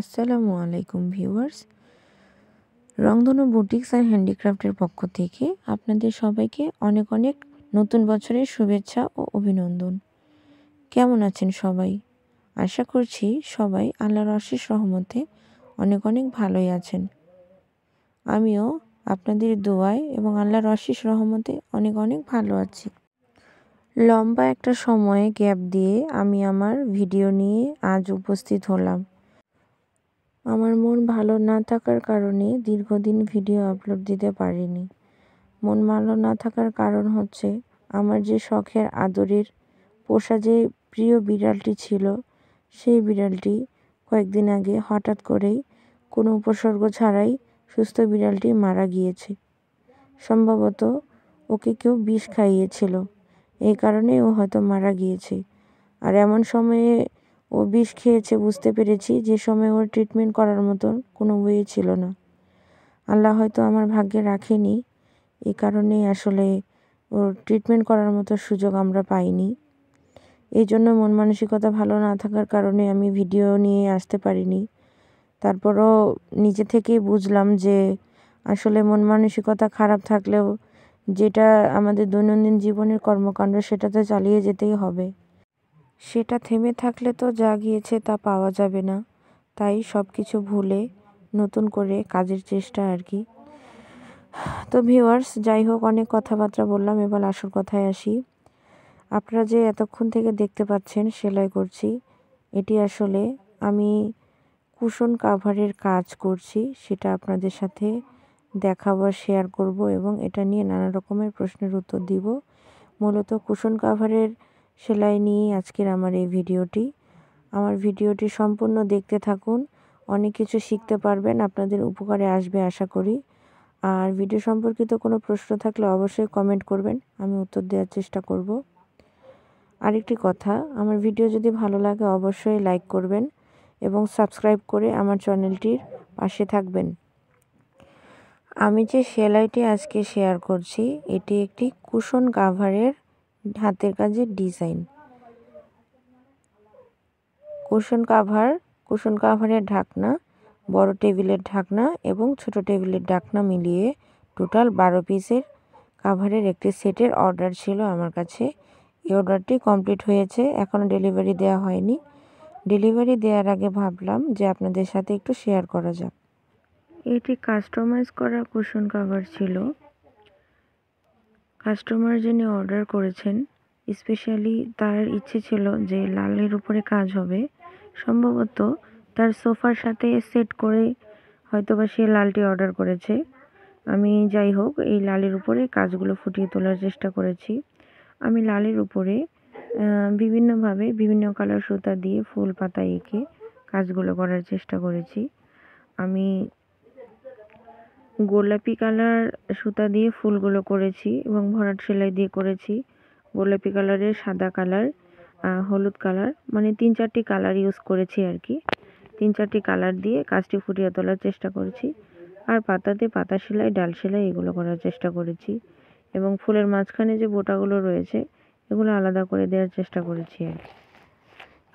আসসালামু আলাইকুম ভিউয়ার্স, রংধনু বুটিক্স অ্যান্ড হ্যান্ডিক্রাফটের পক্ষ থেকে আপনাদের সবাইকে অনেক অনেক নতুন বছরের শুভেচ্ছা ও অভিনন্দন। কেমন আছেন সবাই? আশা করছি সবাই আল্লাহর অশেষ রহমতে অনেক অনেক ভালোই আছেন। আমিও আপনাদের দোয়ায় এবং আল্লাহর অশেষ রহমতে অনেক অনেক ভালো আছি। লম্বা একটা সময়ে গ্যাপ দিয়ে আমি আমার ভিডিও নিয়ে আজ উপস্থিত হলাম। আমার মন ভালো না থাকার কারণে দীর্ঘদিন ভিডিও আপলোড দিতে পারিনি। মন ভালো না থাকার কারণ হচ্ছে আমার যে শখের আদরের পোষা যে প্রিয় বিড়ালটি ছিল, সেই বিড়ালটি কয়েকদিন আগে হঠাৎ করেই কোনো উপসর্গ ছাড়াই সুস্থ বিড়ালটি মারা গিয়েছে। সম্ভবত ওকে কেউ বিষ খাইয়েছিল, এই কারণেই ও হয়তো মারা গিয়েছে। আর এমন সময়ে ও বিষ খেয়েছে বুঝতে পেরেছি যে সময় ওর ট্রিটমেন্ট করার মতন কোনো ওয়ে ছিল না। আল্লাহ হয়তো আমার ভাগ্যে রাখেনি, এই কারণেই আসলে ওর ট্রিটমেন্ট করার মতো সুযোগ আমরা পাইনি। এই জন্য মন মানসিকতা ভালো না থাকার কারণে আমি ভিডিও নিয়ে আসতে পারিনি। তারপরও নিজে থেকেই বুঝলাম যে আসলে মন মানসিকতা খারাপ থাকলেও যেটা আমাদের দৈনন্দিন জীবনের কর্মকাণ্ড সেটা তো চালিয়ে যেতেই হবে। সেটা থেমে থাকলে তো যা গিয়েছে তা পাওয়া যাবে না। তাই সব কিছু ভুলে নতুন করে কাজের চেষ্টা আর কি। তো ভিউয়ার্স, যাই হোক, অনেক কথাবার্তা বললাম, এবার আসল কথায় আসি। আপনারা যে এতক্ষণ থেকে দেখতে পাচ্ছেন সেলাই করছি, এটি আসলে আমি কুশন কাভারের কাজ করছি, সেটা আপনাদের সাথে দেখাবো, শেয়ার করব এবং এটা নিয়ে নানা রকমের প্রশ্নের উত্তর দিব। মূলত কুশন কাভারের সেলাই নিয়ে আজকের আমার এই ভিডিওটি। আমার ভিডিওটি সম্পূর্ণ দেখতে থাকুন, অনেক কিছু শিখতে পারবেন, আপনাদের উপকারে আসবে আশা করি। আর ভিডিও সম্পর্কিত কোনো প্রশ্ন থাকলে অবশ্যই কমেন্ট করবেন, আমি উত্তর দেওয়ার চেষ্টা করব। আরেকটি কথা, আমার ভিডিও যদি ভালো লাগে অবশ্যই লাইক করবেন এবং সাবস্ক্রাইব করে আমার চ্যানেলটির পাশে থাকবেন। আমি যে সেলাইটি আজকে শেয়ার করছি এটি একটি কুশন কাভারের হাতের কাজের ডিজাইন। কুশন কাভারের ঢাকনা, বড় টেবিলের ঢাকনা এবং ছোট টেবিলের ঢাকনা মিলিয়ে টোটাল 12 পিসের কাভারের একটি সেটের অর্ডার ছিল আমার কাছে। এই অর্ডারটি কমপ্লিট হয়েছে, এখনও ডেলিভারি দেওয়া হয়নি। ডেলিভারি দেওয়ার আগে ভাবলাম যে আপনাদের সাথে একটু শেয়ার করা যাক। এটি কাস্টমাইজ করা কুশন কাভার ছিল। কাস্টমার যিনি অর্ডার করেছেন স্পেশালি তার ইচ্ছে ছিল যে লালের উপরে কাজ হবে। সম্ভবত তার সোফার সাথে সেট করে হয়তোবা সে লালটি অর্ডার করেছে। আমি যাই হোক এই লালের উপরে কাজগুলো ফুটিয়ে তোলার চেষ্টা করেছি। আমি লালের উপরে বিভিন্নভাবে বিভিন্ন কালার সুতা দিয়ে ফুল পাতা এঁকে কাজগুলো করার চেষ্টা করেছি। আমি গোলাপি কালার সুতা দিয়ে ফুলগুলো করেছি এবং ভরাট সেলাই দিয়ে করেছি। গোলাপি কালারের, সাদা কালার, হলুদ কালার, মানে 3-4টি কালার ইউজ করেছি আর কি। 3-4টি কালার দিয়ে কাজটি ফুটিয়ে তোলার চেষ্টা করেছি। আর পাতাতে পাতা সেলাই, ডাল সেলাই এগুলো করার চেষ্টা করেছি এবং ফুলের মাঝখানে যে বোটাগুলো রয়েছে এগুলো আলাদা করে দেওয়ার চেষ্টা করেছি আর কি।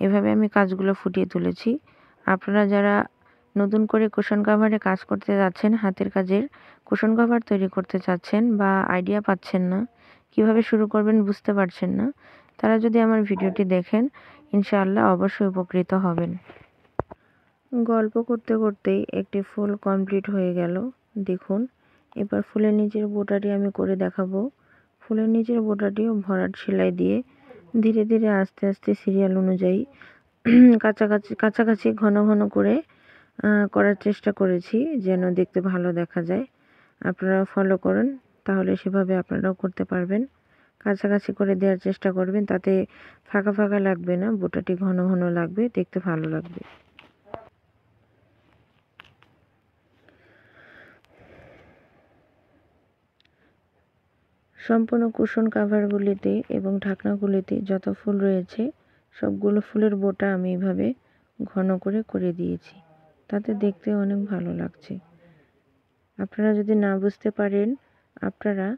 এভাবে আমি কাজগুলো ফুটিয়ে তুলেছি। আপনারা যারা নতুন করে কুশন কাভারে কাজ করতে যাচ্ছেন, হাতের কাজের কুশন কাভার তৈরি করতে চাচ্ছেন বা আইডিয়া পাচ্ছেন না, কিভাবে শুরু করবেন বুঝতে পারছেন না, তারা যদি আমার ভিডিওটি দেখেন ইনশাআল্লাহ অবশ্যই উপকৃত হবেন। গল্প করতে করতেই একটি ফুল কমপ্লিট হয়ে গেল। দেখুন, এবার ফুলের নিচের বোটাটি আমি করে দেখাবো। ফুলের নিচের বোটাটিও ভরাট সেলাই দিয়ে ধীরে ধীরে আস্তে আস্তে সিরিয়াল অনুযায়ী কাছাকাছি ঘন ঘন করে করার চেষ্টা করেছি যেন দেখতে ভালো দেখা যায়। আপনারা ফলো করুন, তাহলে সেভাবে আপনারাও করতে পারবেন। কাছাকাছি করে দেওয়ার চেষ্টা করবেন, তাতে ফাঁকা ফাঁকা লাগবে না, বোটাটি ঘন ঘন লাগবে, দেখতে ভালো লাগবে। সম্পূর্ণ কুশন কাভারগুলিতে এবং ঢাকনাগুলিতে যত ফুল রয়েছে সবগুলো ফুলের বোটা আমি এভাবে ঘন করে দিয়েছি, তাতে দেখতে অনেক ভালো লাগছে। আপনারা যদি না বুঝতে পারেন, আপনারা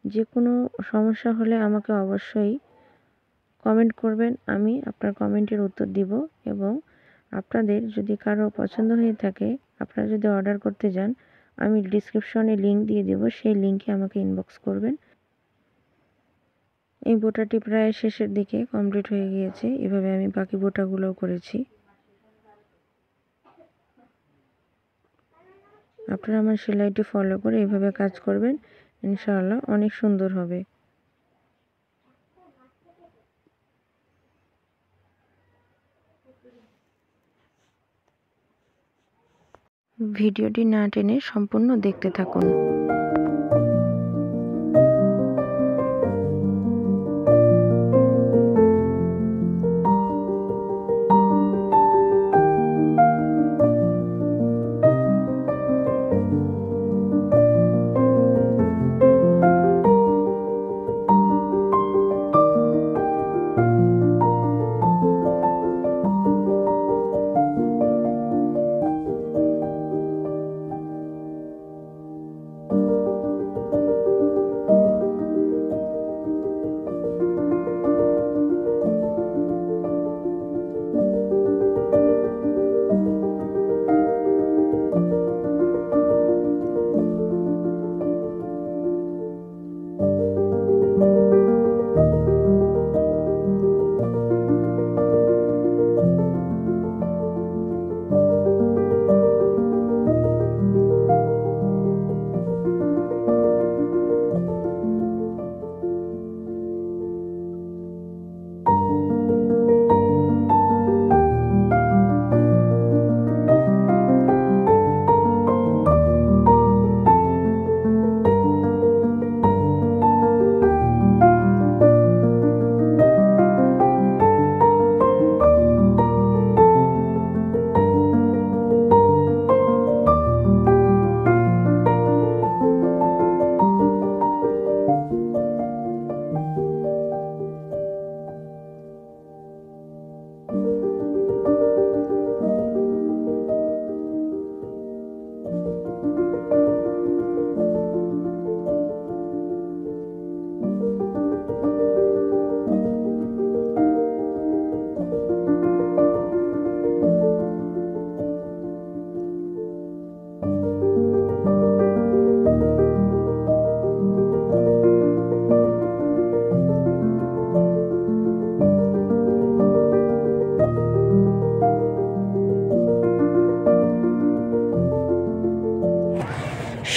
যে কোনো সমস্যা হলে আমাকে অবশ্যই কমেন্ট করবেন, আমি আপনার কমেন্টের উত্তর দিব এবং আপনাদের যদি কারো পছন্দ হয়ে থাকে, আপনারা যদি অর্ডার করতে যান, আমি ডিসক্রিপশনে লিংক দিয়ে দেব, সেই লিংকে আমাকে ইনবক্স করবেন। এই বোটাটি প্রায় শেষের দিকে কমপ্লিট হয়ে গিয়েছে। এভাবে আমি বাকি বোটাগুলোও করেছি। আপনারা আমার সেলাইটি ফলো করে এভাবে কাজ করবেন, ইনশাআল্লাহ অনেক সুন্দর হবে। ভিডিওটি না টেনে সম্পূর্ণ দেখতে থাকুন।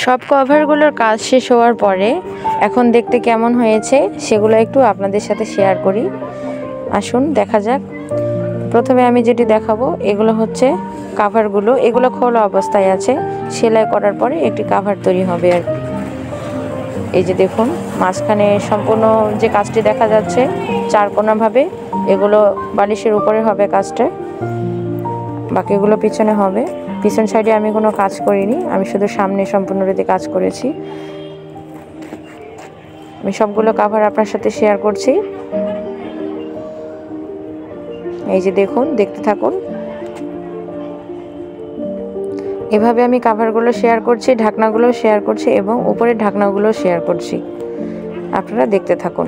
সব কভারগুলোর কাজ শেষ হওয়ার পরে এখন দেখতে কেমন হয়েছে সেগুলো একটু আপনাদের সাথে শেয়ার করি। আসুন দেখা যাক। প্রথমে আমি যেটি দেখাবো এগুলো হচ্ছে কাভারগুলো। এগুলো খোলা অবস্থায় আছে, সেলাই করার পরে একটি কাভার তৈরি হবে আর কি। এই যে দেখুন মাঝখানে সম্পূর্ণ যে কাজটি দেখা যাচ্ছে চারকোনাভাবে, এগুলো বালিশের উপরে হবে কাজটা, বাকিগুলো পিছনে হবে। পিছন সাইডে আমি কোনো কাজ করিনি, আমি শুধু সামনে সম্পূর্ণরীতি কাজ করেছি। আমি সবগুলো কাভার আপনার সাথে শেয়ার করছি। এই যে দেখুন, দেখতে থাকুন। এভাবে আমি কাভারগুলো শেয়ার করছি, ঢাকনাগুলো শেয়ার করছি এবং উপরের ঢাকনাগুলো শেয়ার করছি। আপনারা দেখতে থাকুন।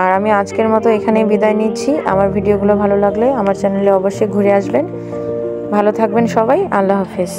আর আমি আজকের মতো এখানে বিদায় নিচ্ছি। আমার ভিডিওগুলো ভালো লাগলে আমার চ্যানেলে অবশ্যই ঘুরে আসবেন। ভালো থাকবেন সবাই। আল্লাহ হাফেজ।